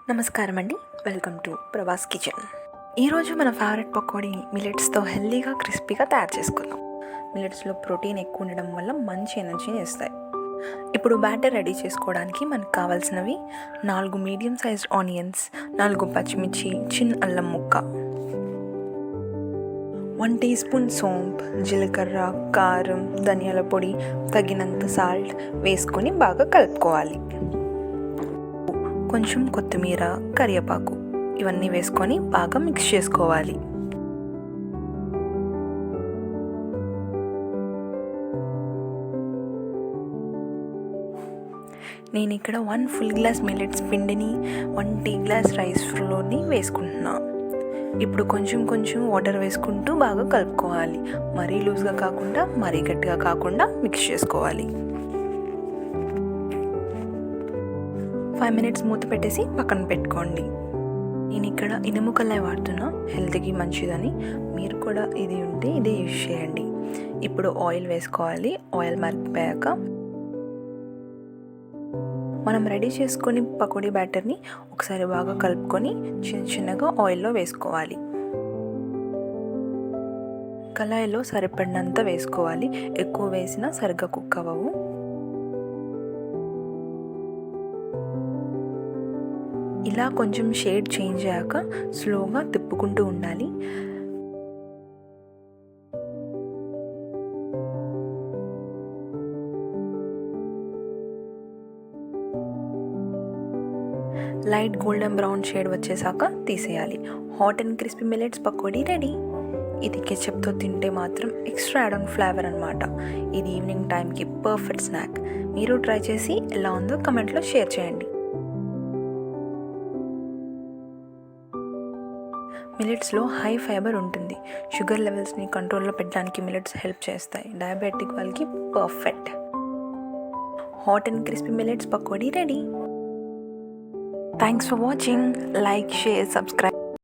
నమస్కారం అండి, welcome to Prabhas kitchen. ఈరోజు మన ఫేవరెట్ పకోడీ మిలెట్స్తో హెల్దీగా క్రిస్పీగా తయారు చేసుకుందాం. మిలెట్స్లో ప్రోటీన్ ఎక్కువ ఉండడం వల్ల మంచి ఎనర్జీని ఇస్తాయి. ఇప్పుడు బ్యాటర్ రెడీ చేసుకోవడానికి మనకు కావాల్సినవి 4 మీడియం సైజ్డ్ ఆనియన్స్, 4 పచ్చిమిర్చి, చిన్న అల్లం ముక్క, 1 టీ స్పూన్ సోంపు, జీలకర్ర, కారం, ధనియాల పొడి, తగినంత సాల్ట్ వేసుకొని బాగా కలుపుకోవాలి. కొంచెం కొత్తిమీర, కరివేపాకు ఇవన్నీ వేసుకొని బాగా మిక్స్ చేసుకోవాలి. నేను ఇక్కడ 1 ఫుల్ గ్లాస్ మిల్లెట్స్ పిండిని 1 టీ గ్లాస్ రైస్ ఫ్లోర్ని వేసుకుంటున్నా. ఇప్పుడు కొంచెం కొంచెం వాటర్ వేసుకుంటూ బాగా కలుపుకోవాలి. మరీ లూజ్గా కాకుండా మరీ గట్టిగా కాకుండా మిక్స్ చేసుకోవాలి. 5 మినిట్స్ మూత పెట్టేసి పక్కన పెట్టుకోండి. నేను ఇక్కడ ఇనుము కళాయి వాడుతున్నా, హెల్త్కి మంచిదని. మీరు కూడా ఇది ఉంటే ఇదే యూజ్ చేయండి. ఇప్పుడు ఆయిల్ వేసుకోవాలి. ఆయిల్ మరిగిపోయాక మనం రెడీ చేసుకొని పకోడీ బ్యాటర్ని ఒకసారి బాగా కలుపుకొని చిన్న చిన్నగా ఆయిల్లో వేసుకోవాలి. కళాయిలో సరిపడినంత వేసుకోవాలి. ఎక్కువ వేసినా సరిగ్గా కుక్ అవ్వవు. ఇలా కొంచెం షేడ్ చేంజ్ అయ్యాక స్లోగా తిప్పుకుంటూ ఉండాలి. లైట్ గోల్డెన్ బ్రౌన్ షేడ్ వచ్చేసాక తీసేయాలి. Hot and crispy millets pakodi ready. ఇది కెచప్తో తింటే మాత్రం ఎక్స్ట్రా యాడ్ ఆన్ ఫ్లేవర్ అనమాట. ఇది ఈవినింగ్ టైంకి పర్ఫెక్ట్ స్నాక్. మీరు ట్రై చేసి ఎలా ఉందో కమెంట్లో షేర్ చేయండి. మిల్లెట్స్లో హై ఫైబర్ ఉంటుంది. షుగర్ లెవెల్స్ని కంట్రోల్లో పెట్టడానికి మిల్లెట్స్ హెల్ప్ చేస్తాయి. డయాబెటిక్ వాళ్ళకి perfect. Hot and crispy millets pakodi ready. Thanks for watching. Like, share, subscribe.